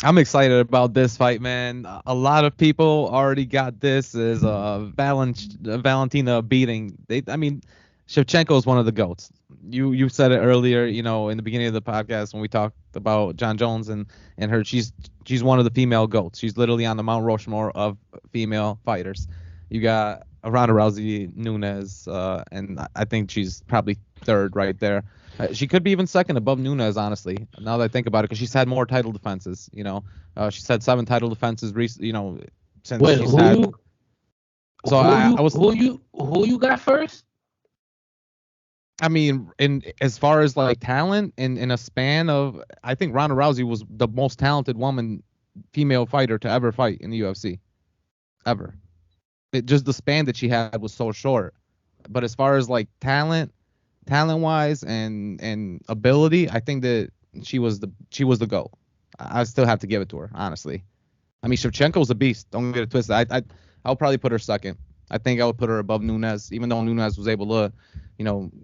I'm excited about this fight, man. A lot of people already got this as Valentina beating. I mean, Shevchenko is one of the goats. You said it earlier, in the beginning of the podcast when we talked about John Jones and her. She's one of the female goats. She's literally on the Mount Rushmore of female fighters. You got Ronda Rousey, Nunes, and I think she's probably third right there. She could be even second above Nunes, honestly. Now that I think about it, because she's had more title defenses. She's had 7 title defenses. Since Wait, she's had. So I was. who you got first? I mean, in as far as like talent, in a span of, I think Ronda Rousey was the most talented female fighter to ever fight in the UFC, ever. Just the span that she had was so short. But as far as like talent wise and ability, I think that she was the GOAT. I still have to give it to her, honestly. I mean, Shevchenko's a beast. Don't get it twisted. I'll probably put her second. I think I would put her above Nunes, even though Nunes was able to,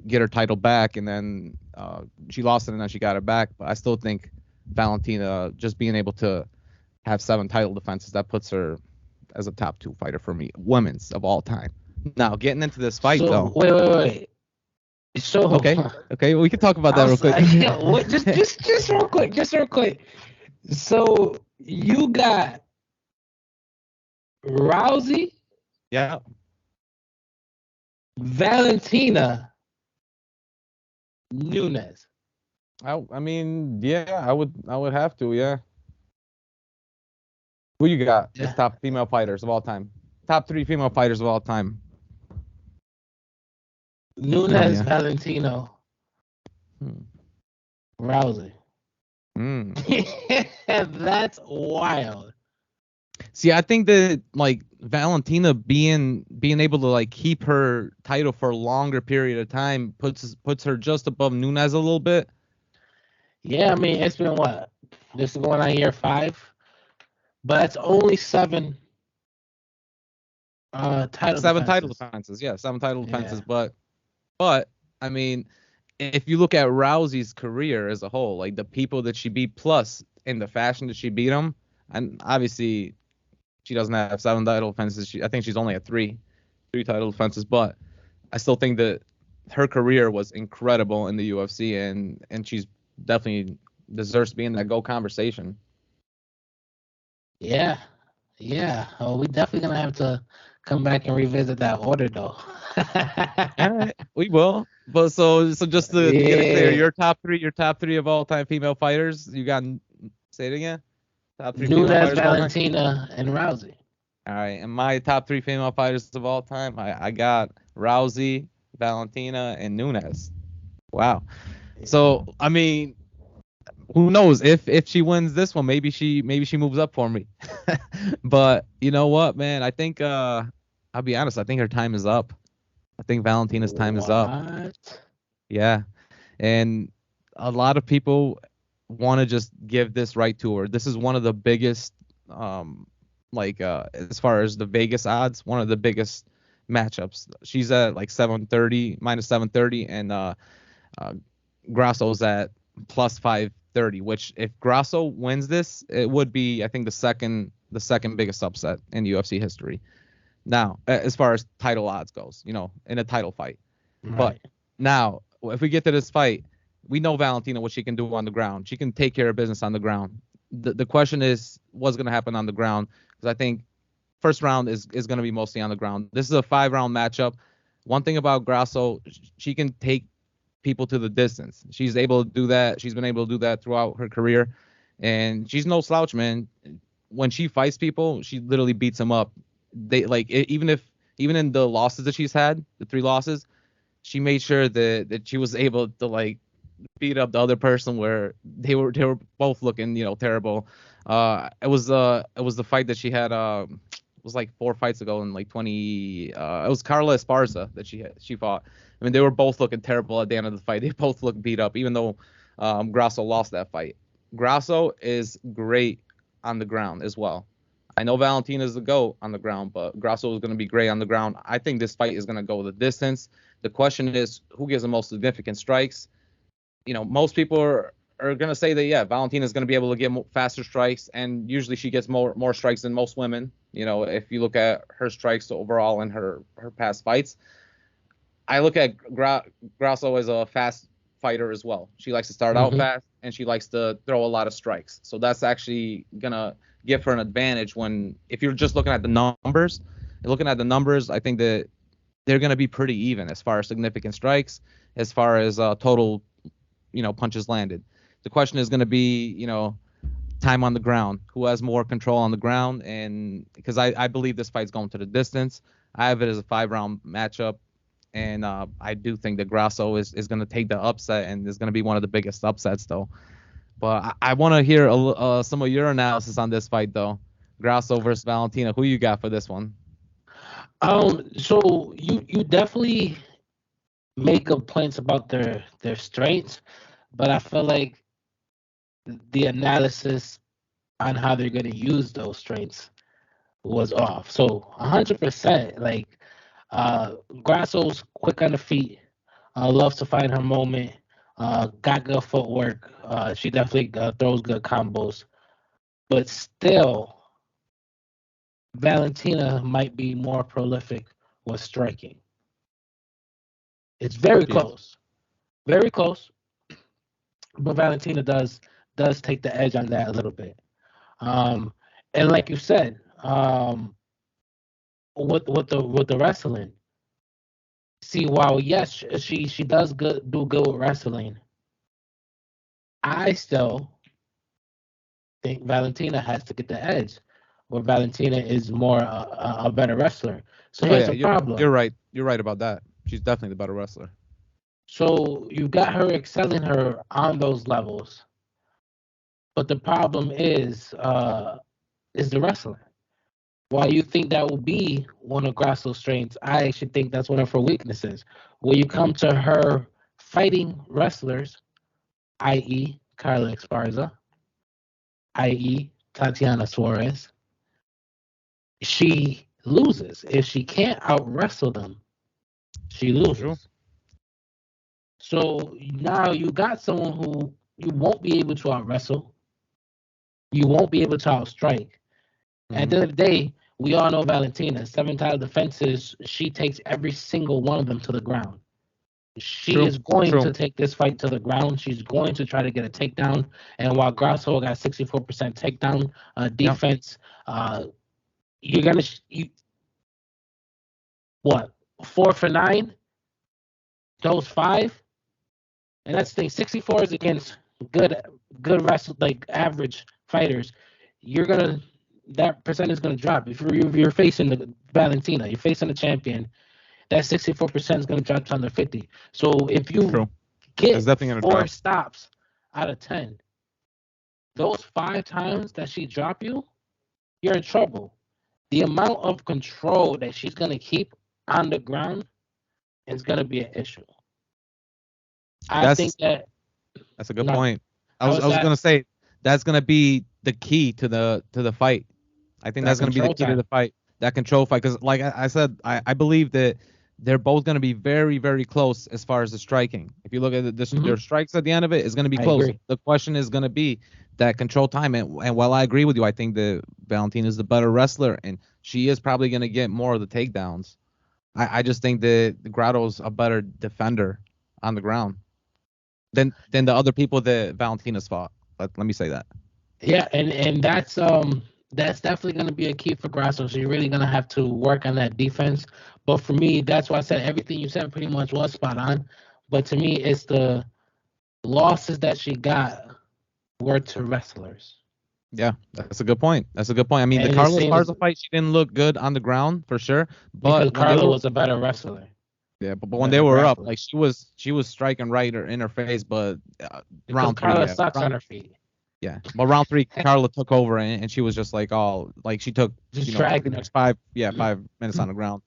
get her title back, and then she lost it and then she got it back. But I still think Valentina, just being able to have 7 title defenses, that puts her as a top 2 fighter for me, women's of all time. Now, getting into this fight, though. Wait. So Okay, we can talk about that real quick. Yeah, just real quick. So you got Rousey, Yeah. Valentina, Nunes. I mean, yeah, I would have to, yeah. Who you got? Yeah. As top female fighters of all time. Top 3 female fighters of all time. Nunes, Yeah. Valentino, Rousey. That's wild. See, I think that like Valentina being able to like keep her title for a longer period of time puts her just above Nunes a little bit. Yeah, I mean, it's been what? This is going on year 5, but it's only 7 title 7 defenses. title defenses. Yeah, 7 title defenses. Yeah. But I mean, if you look at Rousey's career as a whole, like the people that she beat, plus in the fashion that she beat them, and obviously she doesn't have 7 title defenses. I think she's only at 3 title defenses, but I still think that her career was incredible in the UFC, and she's definitely deserves to be in that GOAT conversation. Yeah. Oh, we definitely gonna have to come back and revisit that order, though. All right, we will. But so just to get it clear, your top three of all time female fighters. You got, say it again. Top 3 female Nunes, fighters of all time? Valentina, and Rousey. All right, and my top 3 female fighters of all time, I got Rousey, Valentina, and Nunes. Wow. So I mean, who knows if she wins this one? Maybe she moves up for me. But you know what, man? I think I'll be honest. I think her time is up. I think Valentina's time is up. What? Yeah, and a lot of people want to just give this right to her. This is one of the biggest, as far as the Vegas odds, one of the biggest matchups. She's at like 730, minus 730, and Grasso's at plus 530. Which, if Grasso wins this, it would be, I think, the second biggest upset in UFC history. Now, as far as title odds goes, in a title fight. Right. But now, if we get to this fight, we know Valentina, what she can do on the ground. She can take care of business on the ground. The question is, what's going to happen on the ground? Because I think first round is going to be mostly on the ground. This is a 5-round matchup. One thing about Grasso, she can take people to the distance. She's able to do that. She's been able to do that throughout her career. And she's no slouch, man. When she fights people, she literally beats them up. They even in the losses that she's had, the 3 losses, she made sure that she was able to like beat up the other person where they were both looking, terrible. It was the fight that she had. It was like 4 fights ago in like 20. It was Carla Esparza that she fought. I mean, they were both looking terrible at the end of the fight. They both looked beat up, even though Grasso lost that fight. Grasso is great on the ground as well. I know Valentina's the GOAT on the ground, but Grasso is going to be great on the ground. I think this fight is going to go the distance. The question is, who gives the most significant strikes? Most people are gonna say that Valentina's gonna be able to get faster strikes, and usually she gets more strikes than most women. If you look at her strikes overall in her past fights, I look at Grasso as a fast fighter as well. She likes to start out Mm-hmm. fast, and she likes to throw a lot of strikes. So that's actually gonna give her an advantage if you're just looking at the numbers. I think that they're gonna be pretty even as far as significant strikes, as far as total, punches landed. The question is gonna be, time on the ground. Who has more control on the ground? And because I believe this fight's going to the distance, I have it as a 5-round matchup. And I do think that Grasso is going to take the upset and is going to be one of the biggest upsets, though. But I want to hear some of your analysis on this fight, though. Grasso versus Valentina. Who you got for this one? So you definitely make good points about their strengths, but I feel like the analysis on how they're going to use those strengths was off. So 100%, like Grasso's quick on the feet, loves to find her moment, got good footwork. She definitely throws good combos, but still, Valentina might be more prolific with striking. It's Yes. very close, but Valentina does take the edge on that a little bit. Um, and like you said, with the wrestling, see, while yes, she does do good with wrestling, I still think Valentina has to get the edge, where Valentina is more a better wrestler. So Oh here's yeah, the you're problem. right. You're right about that. She's definitely the better wrestler. So you got her excelling her on those levels, but the problem is the wrestling. While you think that will be one of Grasso's strengths, I actually think that's one of her weaknesses. When you come to her fighting wrestlers, i.e., Carla Esparza, i.e., Tatiana Suarez, she loses. If she can't out wrestle them, she True. loses. So now you got someone who you won't be able to out wrestle, you won't be able to out strike. At Hmm. the end of the day, we all know Valentina, 7 title defenses, she takes every single one of them to the ground. She True. is going True. to take this fight to the ground. She's going to try to get a takedown. And while Grasso got 64% takedown Yeah. defense, you're gonna what 4 for 9? Those 5, and that's the thing. 64 is against good good wrestle like average fighters. You're gonna that percentage is gonna drop if you're facing the Valentina. You're facing the champion. That 64% is gonna drop to under 50. So if you True. It's get definitely gonna four drop. stops out of 10, those 5 times that she drop you, you're in trouble. The amount of control that she's gonna keep on the ground is gonna be an issue. I think That's that that's a good no, point. I I was was I was that gonna say that's gonna be the key to the fight. I think that that's gonna be the control key to time. the fight. That control fight, because like I said, I believe that they're both gonna be very very close as far as the striking. If you look at their Hmm. strikes at the end of it, is gonna be I close. agree. The question is gonna be that control time. And while I agree with you, I think that Valentina is the better wrestler, and she is probably gonna get more of the takedowns. I just think that Grotto's a better defender on the ground than the other people that Valentina's fought. Let me say that. Yeah, and that's definitely going to be a key for Grasso. So you're really going to have to work on that defense. But for me, that's why I said everything you said pretty much was spot on. But to me, it's the losses that she got were to wrestlers, Yeah, that's a good point. That's a good point. I mean, the and it Carlos seems Esparza fight, she didn't look good on the ground for sure, because but when they Carla were was a better wrestler, but a when they better were up, grappler. like she was striking right in her face. But Because round three, Carla sucks on her feet, but round three, Carla took over and she was just like, oh, like she took just dragging pretty much her. 5 minutes on the ground.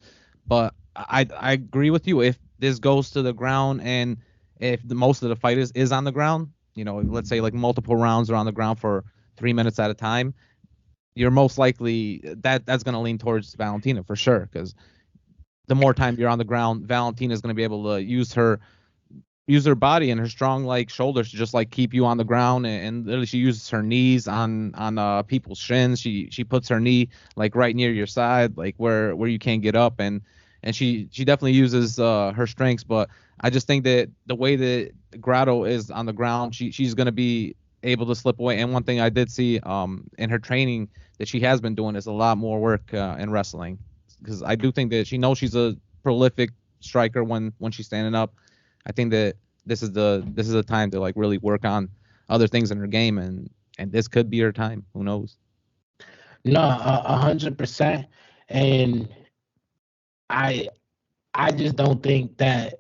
But I agree with you. If this goes to the ground and if the most of the fight is on the ground, let's say like multiple rounds are on the ground for 3 minutes at a time, you're most likely that's going to lean towards Valentina for sure, because the more time you're on the ground, Valentina is going to be able to use her use her body and her strong like shoulders to just like keep you on the ground, and literally she uses her knees on people's shins. She puts her knee like right near your side, like where you can't get up, and she definitely uses her strengths. But I just think that the way that Grotto is on the ground, she's gonna be able to slip away. And one thing I did see in her training that she has been doing is a lot more work in wrestling, because I do think that she knows she's a prolific striker when she's standing up. I think that this is the time to like really work on other things in her game, and this could be her time. Who knows? No, 100%. And I I just don't think that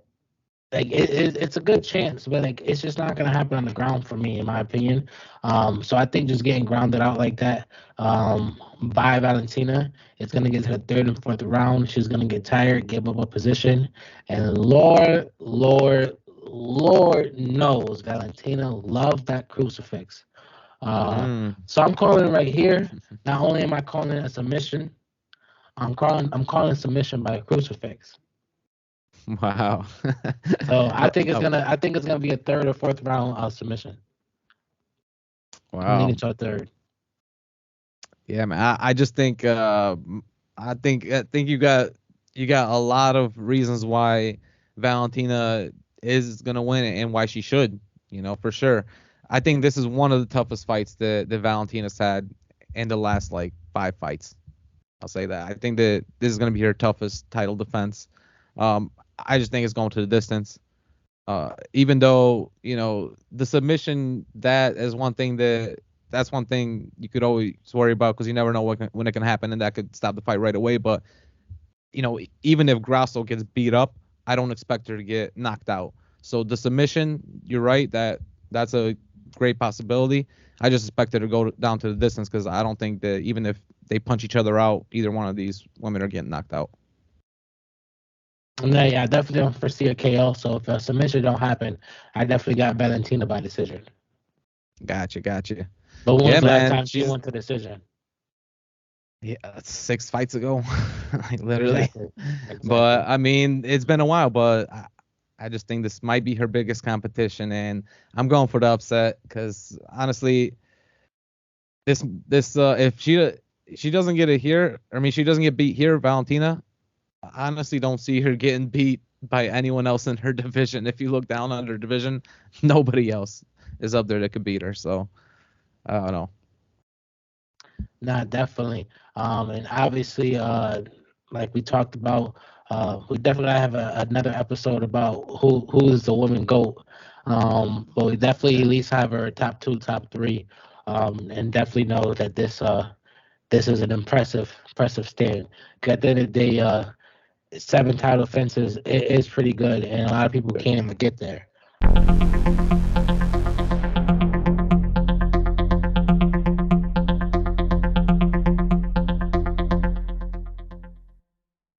like it's a good chance, but like it's just not gonna happen on the ground for me, in my opinion. So I think just getting grounded out like that by Valentina, it's gonna get to the third and fourth round. She's gonna get tired, give up a position, and Lord knows Valentina loves that crucifix. Mm. So I'm calling it right here. Not only am I calling it a submission, I'm calling submission by a crucifix. Wow. So I think it's Oh, gonna I think it's gonna be a third or fourth round submission. I'm wow. leaning to a third. Yeah, man. I just think I think you got a lot of reasons why Valentina is gonna win and why she should, for sure. I think this is one of the toughest fights that Valentina's had in the last like 5 fights. I'll say that. I think that this is gonna be her toughest title defense. I just think it's going to the distance. Even though the submission, that's one thing you could always worry about, because you never know when it can happen, and that could stop the fight right away. But even if Grasso gets beat up, I don't expect her to get knocked out. So the submission, you're right, that's a great possibility. I just expect her to go down to the distance, because I don't think that even if they punch each other out, either one of these women are getting knocked out. No, yeah, I definitely don't foresee a KO. So if a submission don't happen, I definitely got Valentina by decision. Gotcha, gotcha. But when was Yeah, the last man. time she went to decision? Yeah, that's 6 fights ago, like literally. Exactly. But Exactly. I mean, it's been a while, but I just think this might be her biggest competition, and I'm going for the upset, because honestly, this if she doesn't get it here, I mean, she doesn't get beat here, Valentina, I honestly don't see her getting beat by anyone else in her division. If you look down on her division, nobody else is up there that could beat her. So I don't know. Nah, definitely. And obviously, like we talked about, we definitely gotta have another episode about who is the woman GOAT. But we definitely at least have her top two, top three, and definitely know that this is an impressive stand. 'Cause at the end of the day, 7 title defenses is pretty good, and a lot of people can't even get there.